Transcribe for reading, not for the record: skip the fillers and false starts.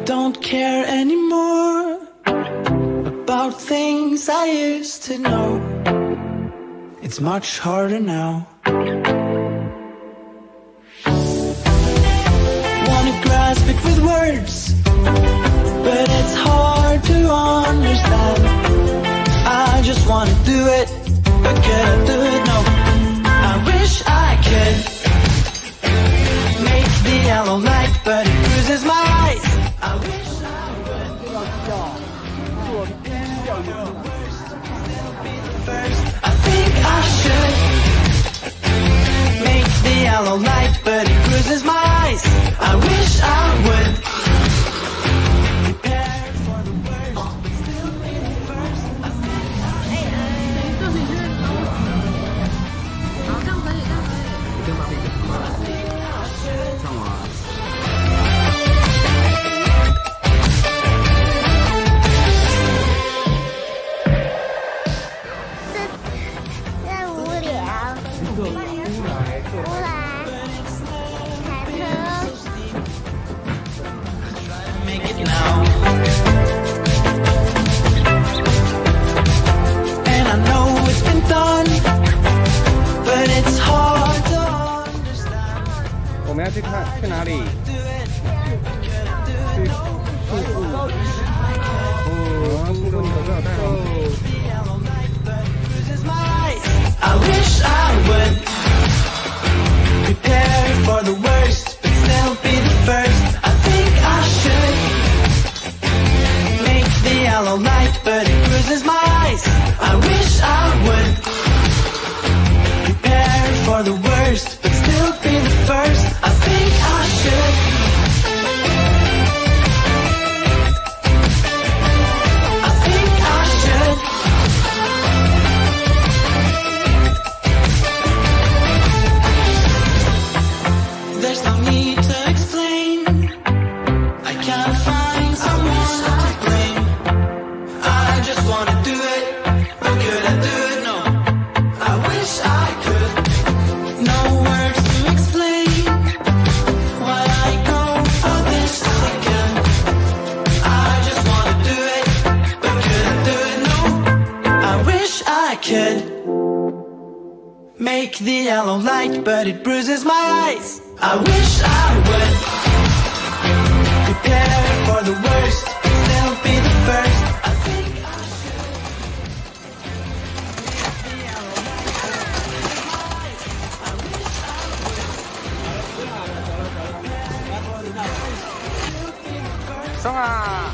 don't care anymore about things I used to know. It's much harder now. Wanna grasp it with words, but it's hard to understand. I just wanna do it, but could I do it? No. I wish I could make the yellow light, but it bruises my eyes. I wish I would. I think I should make the yellow light, but it bruises my eyes. I wish I would prepare for the worst, but still be the first. I think I should. 好，这样可以，这样可以。你跟妈咪讲话了，上网。我们要去看去哪里？去瀑布。哦，瀑布你口罩戴好。I wish I would prepare for the worst, but still be the first. I think I should make the yellow light, but it bruises my eyes. I wish I would prepare for the worst, but still be the first. I think I should. I think I should. There's no need to explain. I can't find someone to blame. I just wanna do it, but could I do it? No. I wish I could. No words to explain why I go for this again. I just wanna do it, but could I do it? No. I wish I could make the yellow light, but it bruises my eyes. I wish I would prepare for the worst, but still be the first. I think I should. 上啊！